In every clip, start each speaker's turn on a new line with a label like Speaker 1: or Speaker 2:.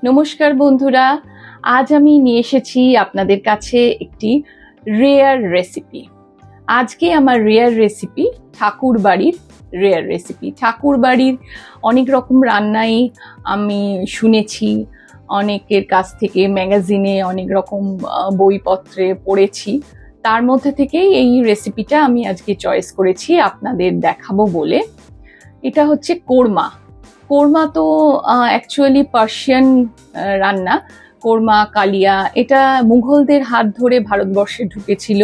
Speaker 1: নমস্কার বন্ধুরা, আজ আমি নিয়ে এসেছি আপনাদের কাছে একটি রেয়ার রেসিপি। আজকে আমার রেয়ার রেসিপি ঠাকুর বাড়ির রেয়ার রেসিপি। ঠাকুর বাড়ির অনেক রকম রান্নাই আমি শুনেছি, অনেকের কাছ থেকে ম্যাগাজিনে অনেক রকম বইপত্রে পড়েছি। তার মধ্যে থেকেই এই রেসিপিটা আমি আজকে চয়েস করেছি আপনাদের দেখাবো বলে। এটা হচ্ছে কোরমা। কোরমা তো অ্যাকচুয়ালি পার্সিয়ান রান্না। কোরমা কালিয়া এটা মুঘলদের হাত ধরে ভারতবর্ষে ঢুকেছিল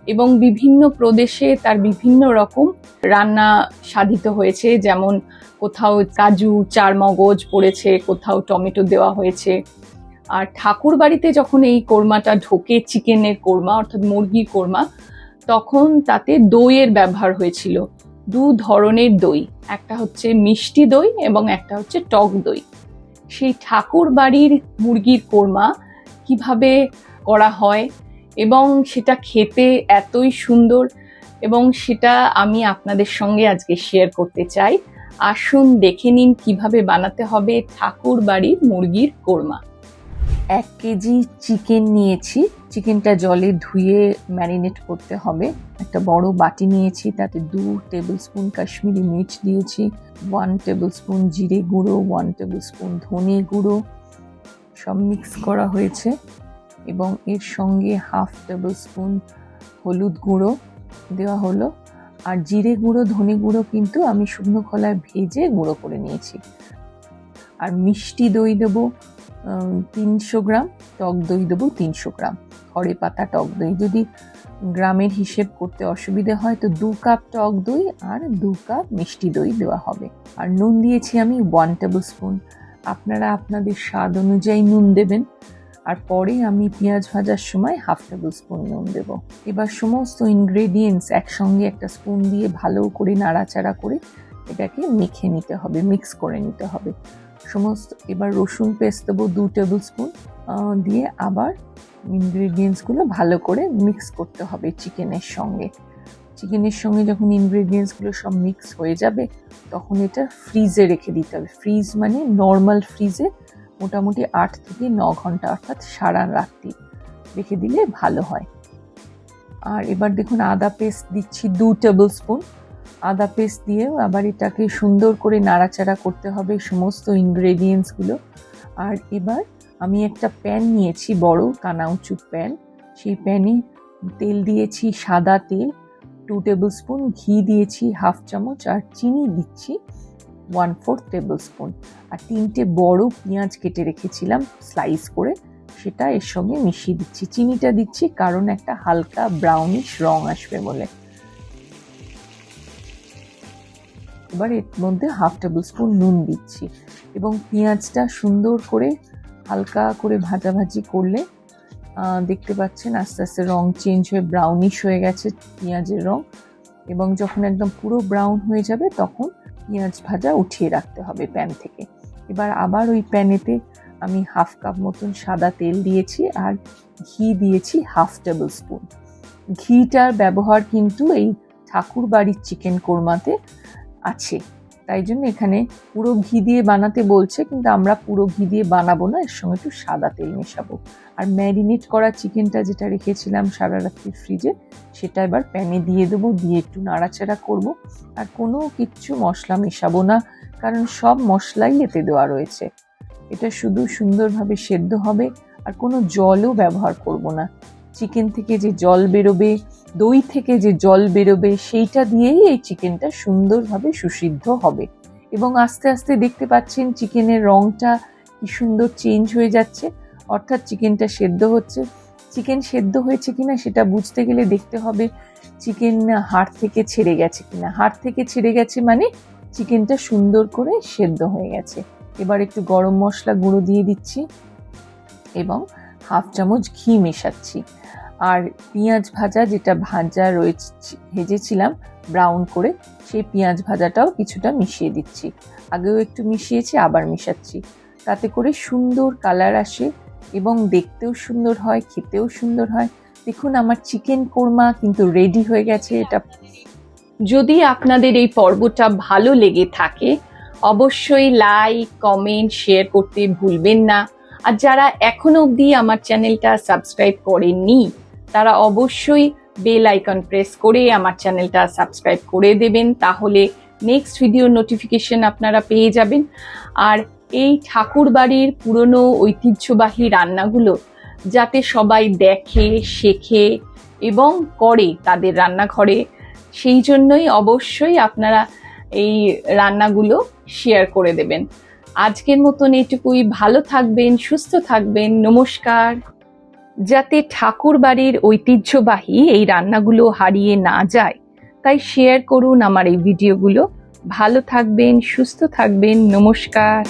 Speaker 1: এবং বিভিন্ন প্রদেশে তার বিভিন্ন রকম রান্না সাধিত হয়েছে, যেমন কোথাও কাজু চারমগজ পড়েছে, কোথাও টমেটো দেওয়া হয়েছে। আর ঠাকুর বাড়িতে যখন এই কোরমাটা ঢোকে, চিকেনের কোরমা অর্থাৎ মুরগির কোরমা, তখন তাতে দইয়ের ব্যবহার হয়েছিল। দু ধরনের দই, একটা হচ্ছে মিষ্টি দই এবং একটা হচ্ছে টক দই। সেই ঠাকুর বাড়ির মুরগির কোরমা কিভাবে করা হয় এবং সেটা খেতে এতই সুন্দর, এবং সেটা আমি আপনাদের সঙ্গে আজকে শেয়ার করতে চাই। আসুন দেখে নিন কিভাবে বানাতে হবে ঠাকুর বাড়ির মুরগির কোরমা। 1 কেজি চিকেন নিয়েছি। চিকেনটা জলে ধুয়ে ম্যারিনেট করতে হবে। একটা বড় বাটি নিয়েছি, তাতে 2 টেবিল স্পুন কাশ্মীরি মির্চ দিয়েছি, 1 টেবিল স্পুন জিরে গুঁড়ো, 1 টেবিল স্পুন ধনে গুঁড়ো, সব মিক্স করা হয়েছে। এবং এর সঙ্গে 1/2 টেবিল স্পুন হলুদ গুঁড়ো দেওয়া হলো। আর জিরে গুঁড়ো ধনে গুঁড়ো কিন্তু আমি শুকনো খোলায় ভেজে গুঁড়ো করে নিয়েছি। আর মিষ্টি দই দেবো 300 গ্রাম, টক দই দেবো 300 গ্রাম, খড়ে পাতা টক দই। যদি গ্রামের হিসেব করতে অসুবিধা হয় তো 2 কাপ টক দই আর 2 কাপ মিষ্টি দই দেওয়া হবে। আর নুন দিয়েছি আমি 1 টেবিল স্পুন। আপনারা আপনাদের স্বাদ অনুযায়ী নুন দেবেন। আর পরে আমি পেঁয়াজ ভাজার সময় 1/2 টেবিল স্পুন নুন দেবো। এবার সমস্ত ইনগ্রেডিয়েন্টস একসঙ্গে একটা স্পুন দিয়ে ভালো করে নাড়াচাড়া করে এটাকে মেখে নিতে হবে, মিক্স করে নিতে হবে সমস্ত। এবার রসুন পেস্ট দেবো 2 টেবিল স্পুন দিয়ে আবার ইনগ্রেডিয়েন্টসগুলো ভালো করে মিক্স করতে হবে চিকেনের সঙ্গে। চিকেনের সঙ্গে যখন ইনগ্রেডিয়েন্টসগুলো সব মিক্স হয়ে যাবে তখন এটা ফ্রিজে রেখে দিতে হবে। ফ্রিজ মানে নর্মাল ফ্রিজে মোটামুটি 8 থেকে 9 ঘন্টা, অর্থাৎ সারা রাত্রি রেখে দিলে ভালো হয়। আর এবার দেখুন আদা পেস্ট দিচ্ছি 2 টেবিল স্পুন। আদা পেস্ট দিয়ে আবার এটাকে সুন্দর করে নাড়াচাড়া করতে হবে সমস্ত ইনগ্রেডিয়েন্টসগুলো। আর এবার আমি একটা প্যান নিয়েছি, বড় কানাউচু প্যান। সেই প্যানে তেল দিয়েছি, সাদা তেল, 2 টেবিল স্পুন ঘি দিয়েছি 1/2 চামচ, আর চিনি দিচ্ছি 1/4 টেবিল স্পুন। আর 3টে বড় পেঁয়াজ কেটে রেখেছিলাম স্লাইস করে, সেটা এর সঙ্গে মিশিয়ে দিচ্ছি। চিনিটা দিচ্ছি কারণ একটা হালকা ব্রাউনিশ রং আসবে বলে। এবার এর মধ্যে 1/2 টেবিল স্পুন নুন দিচ্ছি এবং পেঁয়াজটা সুন্দর করে হালকা করে ভাজাভাজি করলে দেখতে পাচ্ছেন আস্তে আস্তে রং চেঞ্জ হয়ে ব্রাউনিশ হয়ে গেছে পেঁয়াজের রং। এবং যখন একদম পুরো ব্রাউন হয়ে যাবে তখন পেঁয়াজ ভাজা উঠিয়ে রাখতে হবে প্যান থেকে। এবার আবার ওই প্যানেতে আমি 1/2 কাপ মতন সাদা তেল দিয়েছি আর ঘি দিয়েছি 1/2 টেবিল স্পুন। ঘিটার ব্যবহার কিন্তু এই ঠাকুর বাড়ির চিকেন কোরমাতে আছে, তাই জন্য এখানে পুরো ঘি দিয়ে বানাতে বলছে, কিন্তু আমরা পুরো ঘি দিয়ে বানাবো না, এর সঙ্গে একটু সাদা তেল মেশাবো। আর ম্যারিনেট করা চিকেনটা যেটা রেখেছিলাম সারা রাত্রি ফ্রিজে, সেটা এবার প্যানে দিয়ে দেবো, দিয়ে একটু নাড়াচাড়া করব। আর কোনো কিচ্ছু মশলা মেশাবো না, কারণ সব মশলাই এতে দেওয়া রয়েছে। এটা শুধু সুন্দরভাবে সেদ্ধ হবে, আর কোনো জলও ব্যবহার করব না। চিকেন থেকে যে জল বেরোবে, দই থেকে যে জল বেরোবে, সেইটা দিয়েই এই চিকেনটা সুন্দরভাবে সুসিদ্ধ হবে। এবং আস্তে আস্তে দেখতে পাচ্ছেন চিকেনের রংটা কি সুন্দর চেঞ্জ হয়ে যাচ্ছে, অর্থাৎ চিকেনটা সেদ্ধ হচ্ছে। চিকেন সেদ্ধ হয়েছে কিনা সেটা বুঝতে গেলে দেখতে হবে চিকেন হাড় থেকে ছেড়ে গেছে কিনা। হাড় থেকে ছেড়ে গেছে মানে চিকেনটা সুন্দর করে সেদ্ধ হয়ে গেছে। এবার একটু গরম মশলা গুঁড়ো দিয়ে দিচ্ছি এবং 1/2 চামচ ঘি মেশাচ্ছি। আর পেঁয়াজ ভাজা যেটা ভেজেছিলাম ব্রাউন করে, সেই পেঁয়াজ ভাজাটাও কিছুটা মিশিয়ে দিচ্ছি। আগেও একটু মিশিয়েছি, আবার মিশাচ্ছি। তাতে করে সুন্দর কালার আসে এবং দেখতেও সুন্দর হয়, খেতেও সুন্দর হয়। দেখুন আমার চিকেন কোরমা কিন্তু রেডি হয়ে গেছে। এটা যদি আপনাদের এই পর্বটা ভালো লেগে থাকে অবশ্যই লাইক, কমেন্ট, শেয়ার করতে ভুলবেন না। আর যারা এখনো অবধি আমার চ্যানেলটা সাবস্ক্রাইব করেননি তারা অবশ্যই বেল আইকন প্রেস করে আমার চ্যানেলটা সাবস্ক্রাইব করে দেবেন, তাহলে নেক্সট ভিডিও নোটিফিকেশন আপনারা পেয়ে যাবেন। আর এই ঠাকুর বাড়ির পুরনো ঐতিহ্যবাহী রান্নাগুলো যাতে সবাই দেখে, শেখে এবং করে তাদের রান্নাঘরে, সেই জন্যই অবশ্যই আপনারা এই রান্নাগুলো শেয়ার করে দেবেন। আজকের মতন এটুকুই। ভালো থাকবেন, সুস্থ থাকবেন, নমস্কার। যাতে ঠাকুর বাড়ির ঐতিহ্যবাহী এই রান্নাগুলো হারিয়ে না যায় তাই শেয়ার করুন আমার এই ভিডিওগুলো। ভালো থাকবেন, সুস্থ থাকবেন, নমস্কার।